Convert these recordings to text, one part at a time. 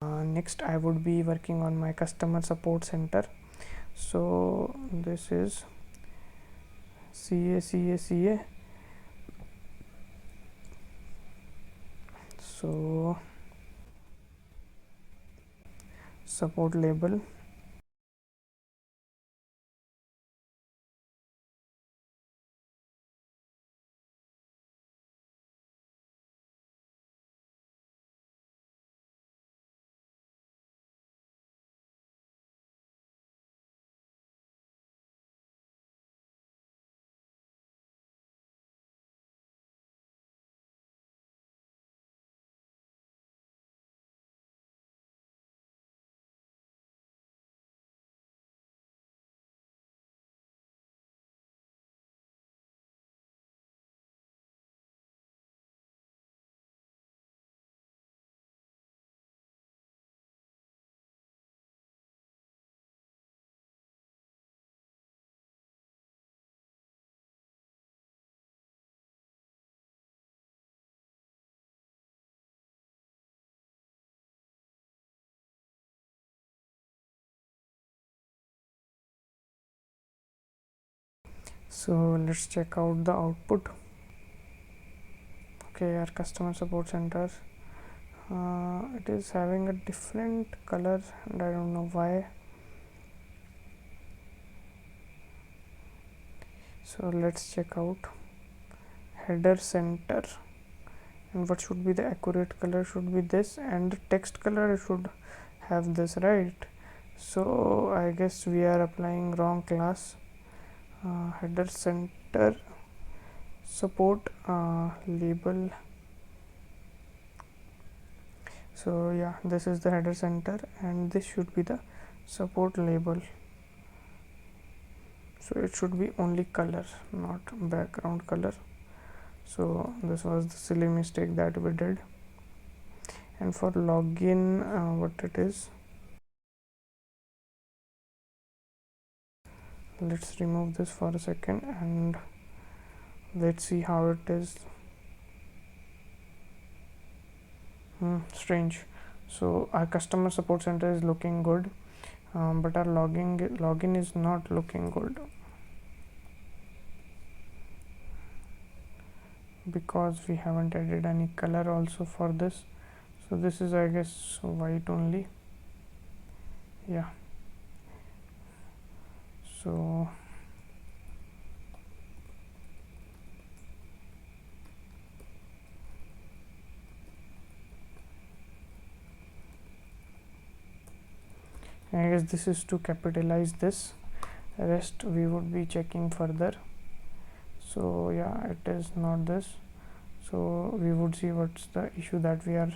Next I would be working on my customer support center. So this is CA. So support label, so let's check out the output. Okay, our customer support center, it is having a different color and I don't know why. So let's check out header center, and what should be the accurate color should be this, and the text color should have this, right? So I guess we are applying wrong class. Header center support label. So yeah, this is the header center and this should be the support label. So it should be only color, not background color. So this was the silly mistake that we did. And for login, what it is, let's remove this for a second and let's see how it is. Strange. So our customer support center is looking good, but our login is not looking good because we haven't added any color also for this. So this is, I guess, white only. Yeah, so I guess this is to capitalize this, rest we would be checking further. So yeah, it is not this, so we would see what's the issue that we are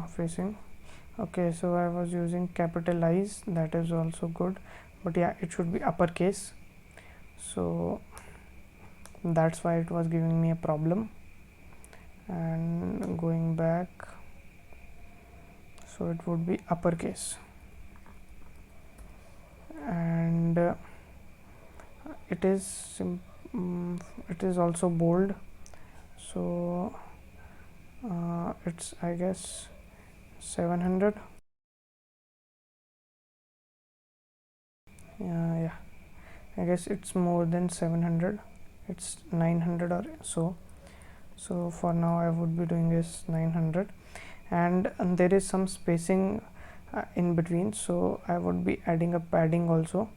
facing. Okay, so I was using capitalize, that is also good, but yeah, it should be uppercase, so that's why it was giving me a problem. And going back, so it would be uppercase, and it is it is also bold, so it's, I guess, 700. Yeah, I guess it's more than 700, it's 900 or so. So for now I would be doing is 900, and there is some spacing in between, so I would be adding a padding also.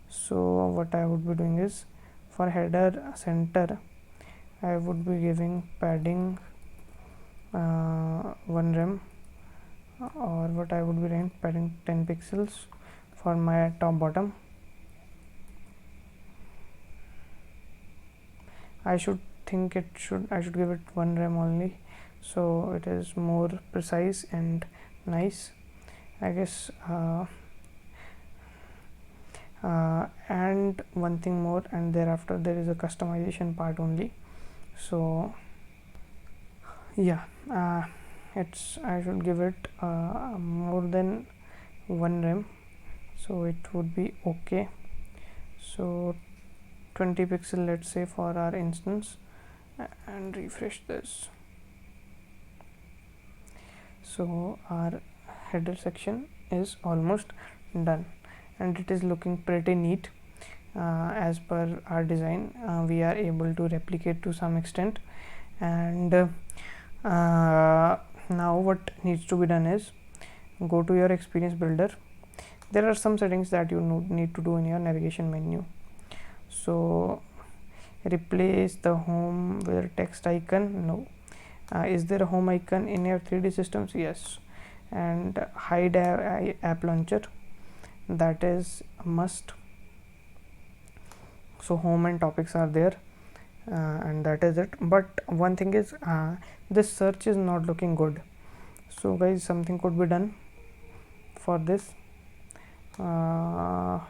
So what I would be doing is, for header center I would be giving padding 1 rem, or what I would be doing, padding 10 pixels for my top bottom. I should think I should give it 1 rem only, so it is more precise and nice, I guess. And one thing more, and thereafter there is a customization part only. So yeah, it's, I should give it more than 1 rem, so it would be okay. So 20 pixel, let's say, for our instance, and refresh this. So our header section is almost done, and it is looking pretty neat. As per our design, we are able to replicate to some extent, and now what needs to be done is go to your experience builder. There are some settings that you need to do in your navigation menu. So replace the home with a text icon. No. Is there a home icon in your 3D systems? Yes. And hide app launcher, that is a must. So home and topics are there, and that is it. But one thing is, this search is not looking good. So guys, something could be done for this.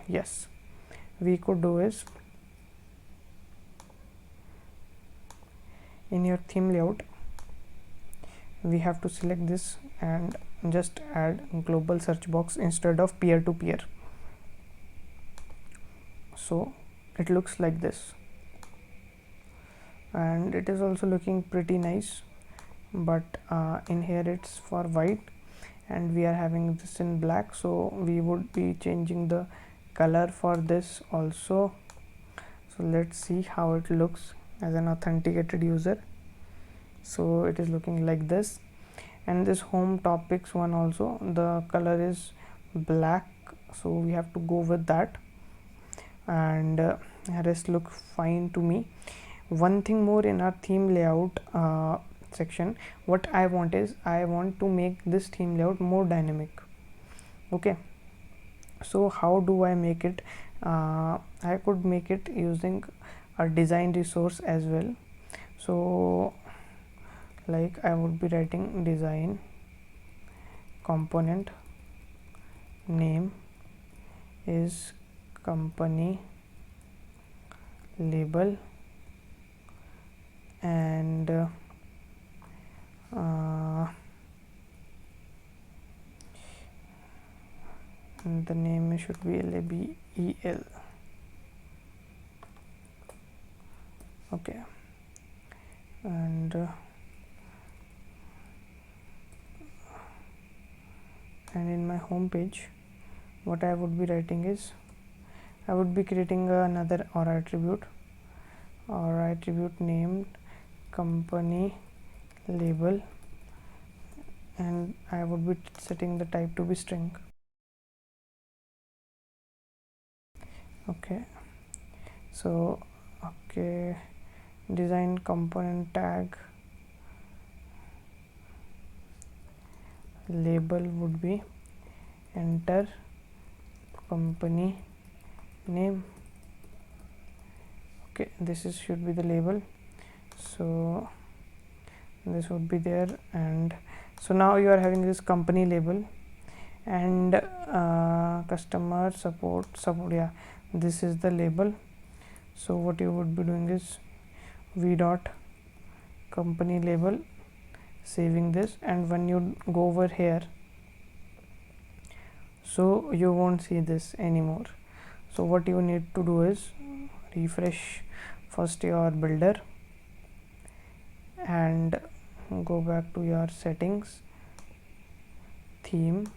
Yes, we could do is, in your theme layout, we have to select this and just add global search box instead of peer to peer. So it looks like this, and it is also looking pretty nice, but in here it's for white and we are having this in black, so we would be changing the color for this also. So let's see how it looks as an authenticated user. So it is looking like this, and this home topics one also, the color is black, so we have to go with that, and rest look fine to me. One thing more, in our theme layout section, what I want is, I want to make this theme layout more dynamic. Okay, so how do I make it? I could make it using a design resource as well. So like I would be writing design component name is company label, and the name should be label. Okay, and in my home page, what I would be writing is, I would be creating another or attribute named company label, and I would be setting the type to be string. Okay, so okay, design component tag label would be enter company name. Okay, this is should be the label, so this would be there. And so now you are having this company label, and customer support, yeah, this is the label. So what you would be doing is v dot company label, saving this, and when you go over here, so you won't see this anymore. So what you need to do is refresh first your builder and go back to your settings, theme,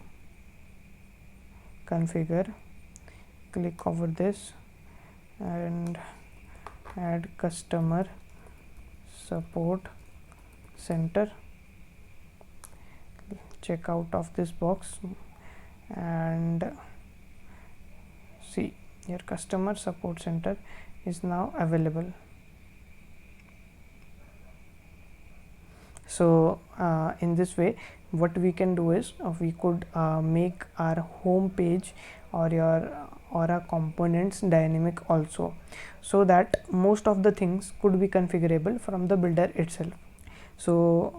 configure, click over this and add customer support center. Check out of this box and see, your customer support center is now available. So in this way, what we can do is we could make our home page or our components dynamic also, so that most of the things could be configurable from the builder itself. So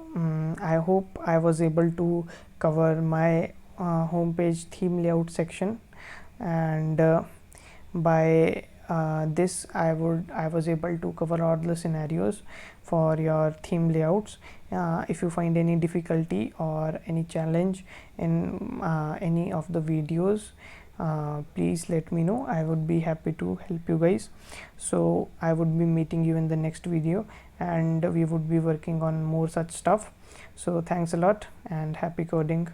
I hope I was able to cover my home page theme layout section, and by this I was able to cover all the scenarios for your theme layouts. If you find any difficulty or any challenge in any of the videos, please let me know. I would be happy to help you guys. So I would be meeting you in the next video, and we would be working on more such stuff. So thanks a lot and happy coding.